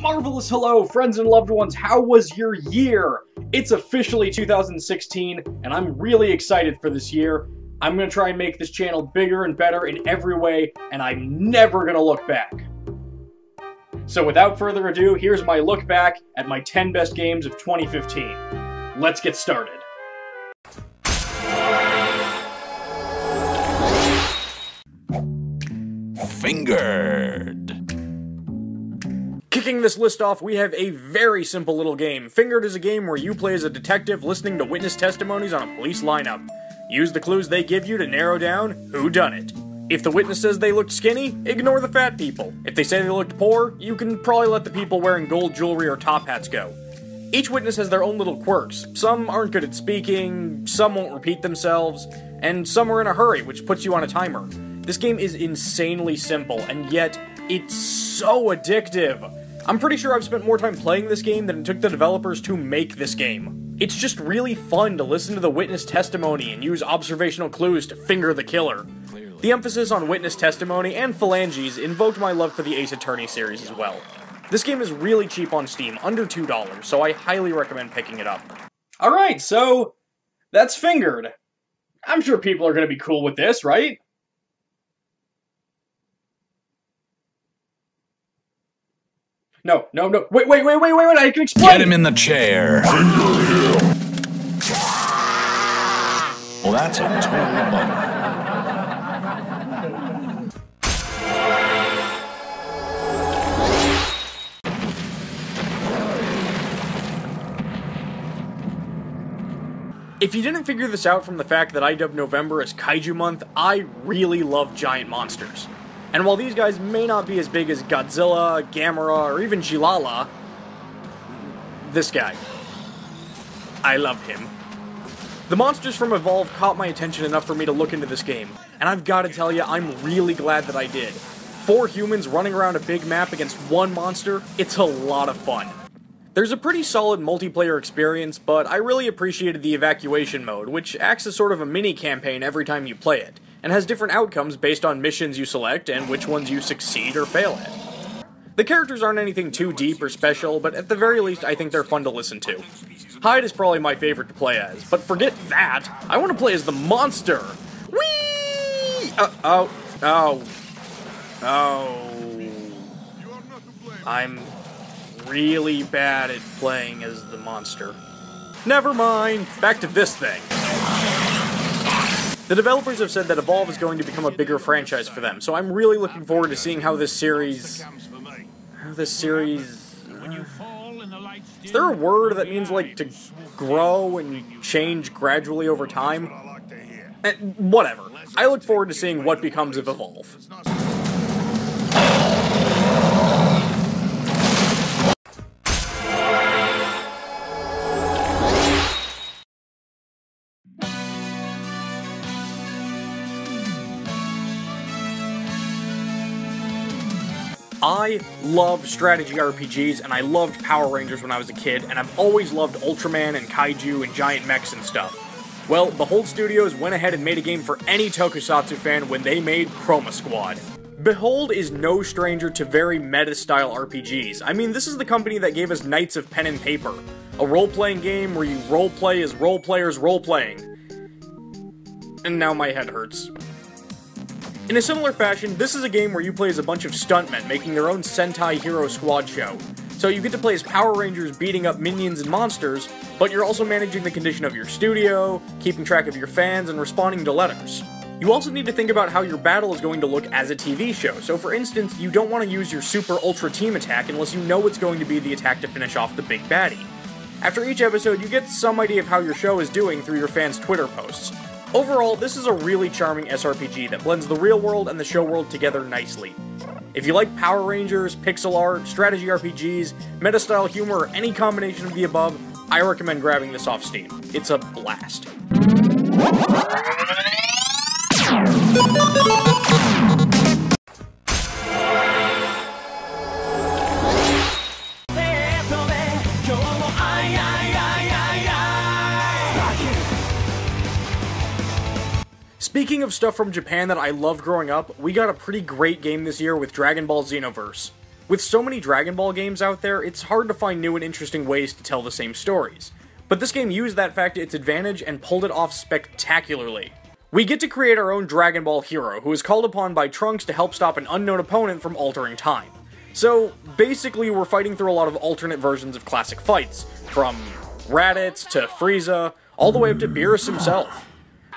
marvelous hello, friends and loved ones. How was your year? It's officially 2016, and I'm really excited for this year. I'm going to try and make this channel bigger and better in every way, and I'm never going to look back. So without further ado, here's my look back at my 10 best games of 2015. Let's get started. Fingered. Kicking this list off, we have a very simple little game. Fingered is a game where you play as a detective listening to witness testimonies on a police lineup. Use the clues they give you to narrow down who done it. If the witness says they looked skinny, ignore the fat people. If they say they looked poor, you can probably let the people wearing gold jewelry or top hats go. Each witness has their own little quirks. Some aren't good at speaking, some won't repeat themselves, and some are in a hurry, which puts you on a timer. This game is insanely simple, and yet it's so addictive. I'm pretty sure I've spent more time playing this game than it took the developers to make this game. It's just really fun to listen to the witness testimony and use observational clues to finger the killer. The emphasis on witness testimony and phalanges invoked my love for the Ace Attorney series as well. This game is really cheap on Steam, under $2, so I highly recommend picking it up. Alright, so that's Fingered. I'm sure people are going to be cool with this, right? No, wait, I can explain! Get him in the chair. Well, that's a total bummer. If you didn't figure this out from the fact that I dubbed November as Kaiju Month, I really love giant monsters. And while these guys may not be as big as Godzilla, Gamera, or even Jilala, this guy, I love him. The monsters from Evolve caught my attention enough for me to look into this game, and I've got to tell you, I'm really glad that I did. 4 humans running around a big map against 1 monster, it's a lot of fun. There's a pretty solid multiplayer experience, but I really appreciated the evacuation mode, which acts as sort of a mini-campaign every time you play it, and has different outcomes based on missions you select and which ones you succeed or fail at. The characters aren't anything too deep or special, but at the very least I think they're fun to listen to. Hyde is probably my favorite to play as, but forget that, I want to play as the monster! Whee! I'm really bad at playing as the monster. Never mind, back to this thing. The developers have said that Evolve is going to become a bigger franchise for them, so I'm really looking forward to seeing how this series... Is there a word that means, like, to grow and change gradually over time? Whatever. I look forward to seeing what becomes of Evolve. I love strategy RPGs, and I loved Power Rangers when I was a kid, and I've always loved Ultraman and Kaiju and giant mechs and stuff. Well, Behold Studios went ahead and made a game for any tokusatsu fan when they made Chroma Squad. Behold is no stranger to very meta-style RPGs. I mean, this is the company that gave us Knights of Pen and Paper, a role-playing game where you role-play as role-players role-playing. And now my head hurts. In a similar fashion, this is a game where you play as a bunch of stuntmen making their own Sentai Hero Squad show. So you get to play as Power Rangers beating up minions and monsters, but you're also managing the condition of your studio, keeping track of your fans, and responding to letters. You also need to think about how your battle is going to look as a TV show, so for instance, you don't want to use your super ultra team attack unless you know it's going to be the attack to finish off the big baddie. After each episode, you get some idea of how your show is doing through your fans' Twitter posts. Overall, this is a really charming SRPG that blends the real world and the show world together nicely. If you like Power Rangers, pixel art, strategy RPGs, meta-style humor, or any combination of the above, I recommend grabbing this off Steam. It's a blast. Speaking of stuff from Japan that I loved growing up, we got a pretty great game this year with Dragon Ball Xenoverse. With so many Dragon Ball games out there, it's hard to find new and interesting ways to tell the same stories. But this game used that fact to its advantage and pulled it off spectacularly. We get to create our own Dragon Ball hero, who is called upon by Trunks to help stop an unknown opponent from altering time. So, basically we're fighting through a lot of alternate versions of classic fights, from Raditz to Frieza, all the way up to Beerus himself.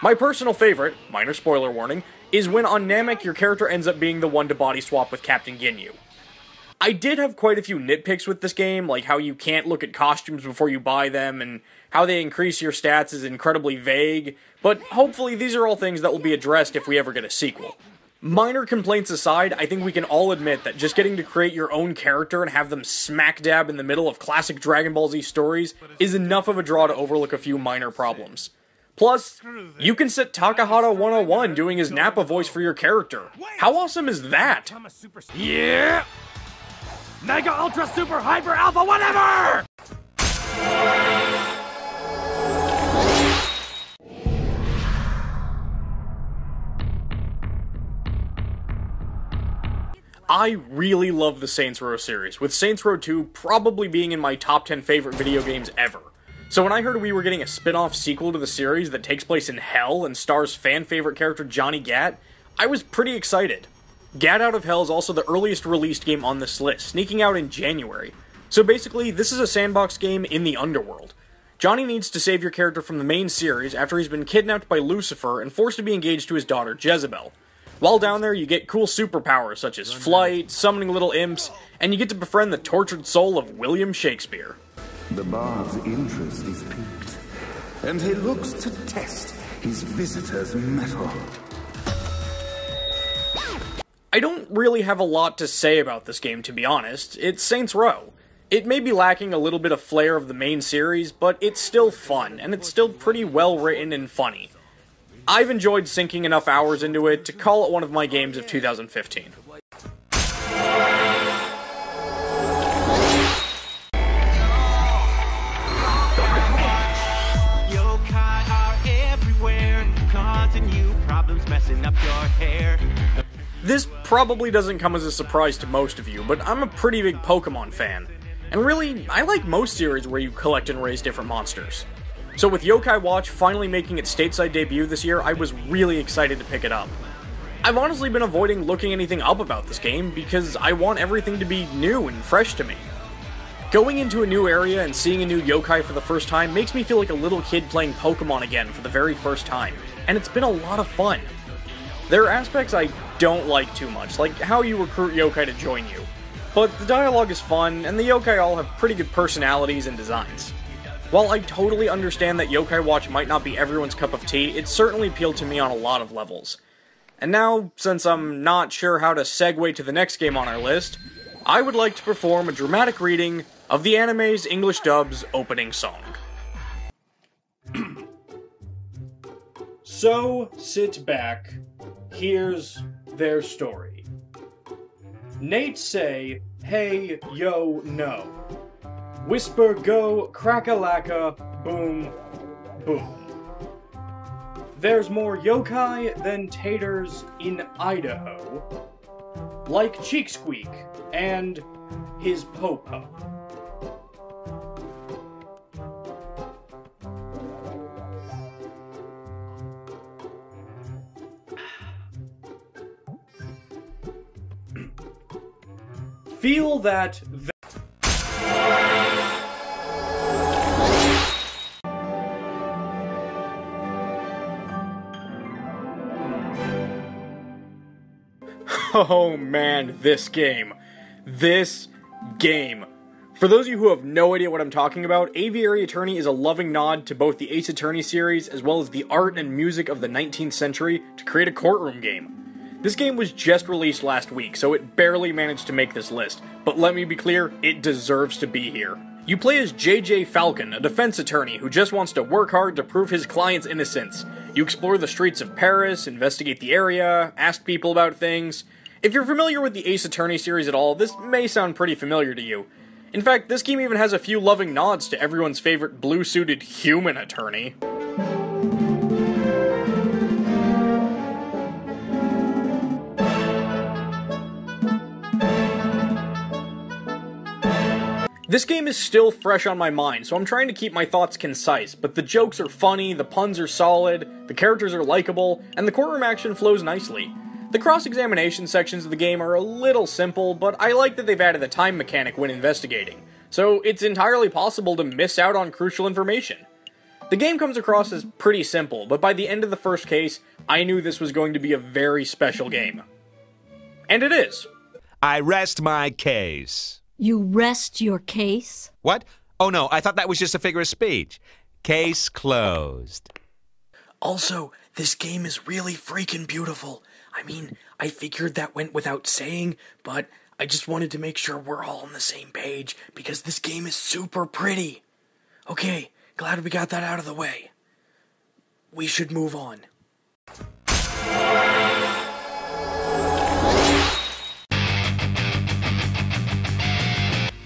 My personal favorite, minor spoiler warning, is when on Namek your character ends up being the one to body swap with Captain Ginyu. I did have quite a few nitpicks with this game, like how you can't look at costumes before you buy them, and how they increase your stats is incredibly vague, but hopefully these are all things that will be addressed if we ever get a sequel. Minor complaints aside, I think we can all admit that just getting to create your own character and have them smack dab in the middle of classic Dragon Ball Z stories is enough of a draw to overlook a few minor problems. Plus, you can set Takahata 101 doing his Nappa voice for your character. How awesome is that? Yeah! Mega Ultra Super Hyper Alpha whatever! I really love the Saints Row series, with Saints Row 2 probably being in my top 10 favorite video games ever. So when I heard we were getting a spin-off sequel to the series that takes place in Hell and stars fan-favorite character Johnny Gat, I was pretty excited. Gat Out of Hell is also the earliest released game on this list, sneaking out in January. So basically, this is a sandbox game in the underworld. Johnny needs to save your character from the main series after he's been kidnapped by Lucifer and forced to be engaged to his daughter Jezebel. While down there, you get cool superpowers such as flight, summoning little imps, and you get to befriend the tortured soul of William Shakespeare. The bard's interest is piqued, and he looks to test his visitor's mettle. I don't really have a lot to say about this game, to be honest. It's Saints Row. It may be lacking a little bit of flair of the main series, but it's still fun, and it's still pretty well written and funny. I've enjoyed sinking enough hours into it to call it one of my games of 2015. Yokai are everywhere, causing you problems, messing up your hair. This probably doesn't come as a surprise to most of you, but I'm a pretty big Pokemon fan. And really, I like most series where you collect and raise different monsters. So with Yokai Watch finally making its stateside debut this year, I was really excited to pick it up. I've honestly been avoiding looking anything up about this game because I want everything to be new and fresh to me. Going into a new area and seeing a new yokai for the first time makes me feel like a little kid playing Pokemon again for the very first time, and it's been a lot of fun. There are aspects I don't like too much, like how you recruit yokai to join you. But the dialogue is fun, and the yokai all have pretty good personalities and designs. While I totally understand that Yokai Watch might not be everyone's cup of tea, it certainly appealed to me on a lot of levels. And now, since I'm not sure how to segue to the next game on our list, I would like to perform a dramatic reading of the anime's English dub's opening song. So, sit back. Here's their story. Nate say, hey, yo, no. Whisper, go, crack-a-lacka, boom, boom. There's more yokai than taters in Idaho. Like Cheek Squeak and his po-po. Feel that Oh man, this game. This game. For those of you who have no idea what I'm talking about, Aviary Attorney is a loving nod to both the Ace Attorney series as well as the art and music of the 19th century to create a courtroom game. This game was just released last week, so it barely managed to make this list, but let me be clear, it deserves to be here. You play as JJ Falcon, a defense attorney who just wants to work hard to prove his client's innocence. You explore the streets of Paris, investigate the area, ask people about things. If you're familiar with the Ace Attorney series at all, this may sound pretty familiar to you. In fact, this game even has a few loving nods to everyone's favorite blue-suited human attorney. This game is still fresh on my mind, so I'm trying to keep my thoughts concise, but the jokes are funny, the puns are solid, the characters are likable, and the courtroom action flows nicely. The cross-examination sections of the game are a little simple, but I like that they've added a time mechanic when investigating, so it's entirely possible to miss out on crucial information. The game comes across as pretty simple, but by the end of the first case, I knew this was going to be a very special game. And it is. I rest my case. You rest your case? What? Oh no, I thought that was just a figure of speech. Case closed. Also, this game is really freaking beautiful. I mean, I figured that went without saying, but I just wanted to make sure we're all on the same page, because this game is super pretty. Okay, glad we got that out of the way. We should move on.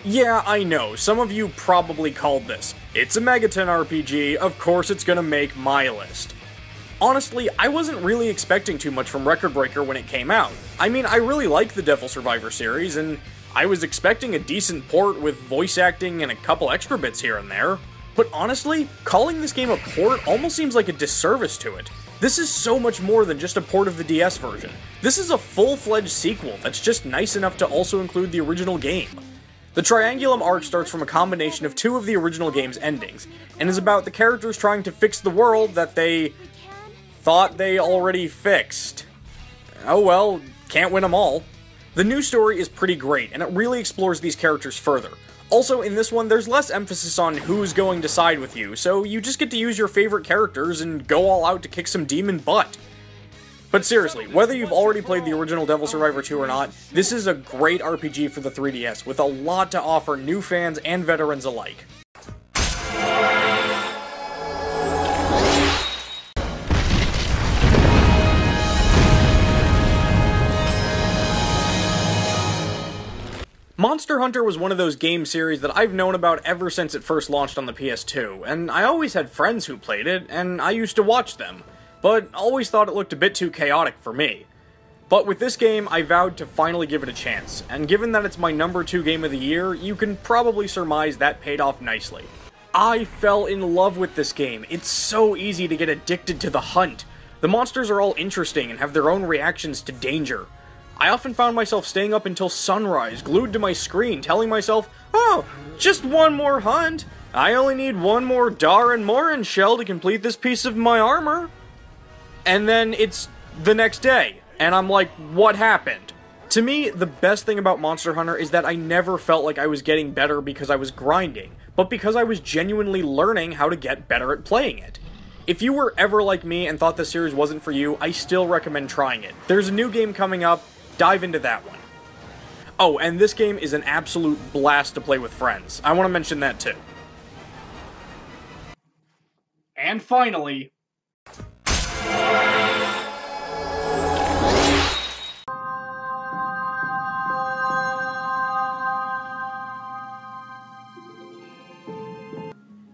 Yeah, I know, some of you probably called this. It's a Megaton RPG, of course it's gonna make my list. Honestly, I wasn't really expecting too much from Record Breaker when it came out. I mean, I really like the Devil Survivor series, and I was expecting a decent port with voice acting and a couple extra bits here and there. But honestly, calling this game a port almost seems like a disservice to it. This is so much more than just a port of the DS version. This is a full-fledged sequel that's just nice enough to also include the original game. The Triangulum arc starts from a combination of two of the original game's endings, and is about the characters trying to fix the world that they thought they already fixed. Oh well, can't win them all. The new story is pretty great, and it really explores these characters further. Also, in this one, there's less emphasis on who's going to side with you, so you just get to use your favorite characters and go all out to kick some demon butt. But seriously, whether you've already played the original Devil Survivor 2 or not, this is a great RPG for the 3DS, with a lot to offer new fans and veterans alike. Monster Hunter was one of those game series that I've known about ever since it first launched on the PS2, and I always had friends who played it, and I used to watch them, but always thought it looked a bit too chaotic for me. But with this game, I vowed to finally give it a chance, and given that it's my number 2 game of the year, you can probably surmise that paid off nicely. I fell in love with this game. It's so easy to get addicted to the hunt. The monsters are all interesting and have their own reactions to danger. I often found myself staying up until sunrise, glued to my screen, telling myself, oh, just one more hunt. I only need one more Dar and Morin shell to complete this piece of my armor. And then it's the next day, and I'm like, what happened? To me, the best thing about Monster Hunter is that I never felt like I was getting better because I was grinding, but because I was genuinely learning how to get better at playing it. If you were ever like me and thought this series wasn't for you, I still recommend trying it. There's a new game coming up. Dive into that one. Oh, and this game is an absolute blast to play with friends. I want to mention that too. And finally...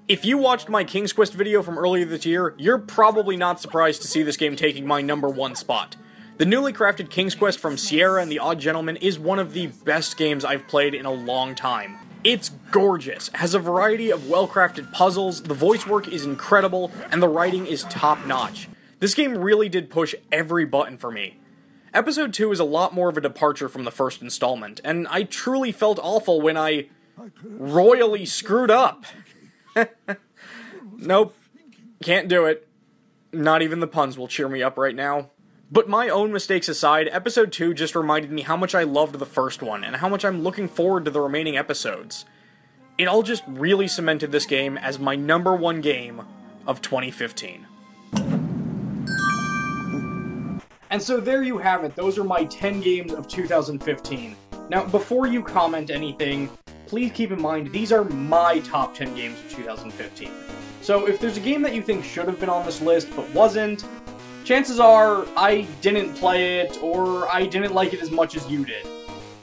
If you watched my King's Quest video from earlier this year, you're probably not surprised to see this game taking my number 1 spot. The newly crafted King's Quest from Sierra and the Odd Gentleman is one of the best games I've played in a long time. It's gorgeous, has a variety of well-crafted puzzles, the voice work is incredible, and the writing is top-notch. This game really did push every button for me. Episode 2 is a lot more of a departure from the first installment, and I truly felt awful when I royally screwed up. Nope, can't do it. Not even the puns will cheer me up right now. But my own mistakes aside, Episode 2 just reminded me how much I loved the first one, and how much I'm looking forward to the remaining episodes. It all just really cemented this game as my number 1 game of 2015. And so there you have it, those are my 10 games of 2015. Now, before you comment anything, please keep in mind, these are my top 10 games of 2015. So if there's a game that you think should have been on this list but wasn't, chances are I didn't play it, or I didn't like it as much as you did.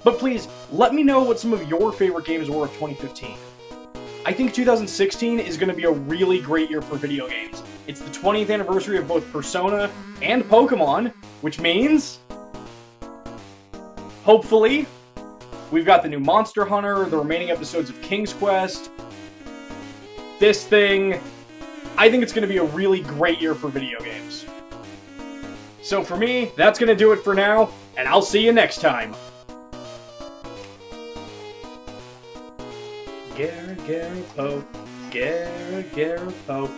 But please, let me know what some of your favorite games were of 2015. I think 2016 is going to be a really great year for video games. It's the 20th anniversary of both Persona and Pokemon, which means, hopefully, We've got the new Monster Hunter, the remaining episodes of King's Quest, this thing. I think it's going to be a really great year for video games. So for me, that's going to do it for now, and I'll see you next time. Garrow, Garrow.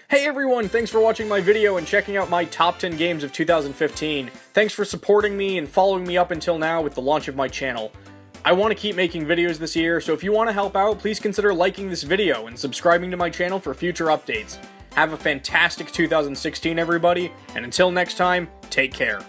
Hey everyone, thanks for watching my video and checking out my top 10 games of 2015. Thanks for supporting me and following me up until now with the launch of my channel. I want to keep making videos this year, so if you want to help out, please consider liking this video and subscribing to my channel for future updates. Have a fantastic 2016, everybody, and until next time, take care.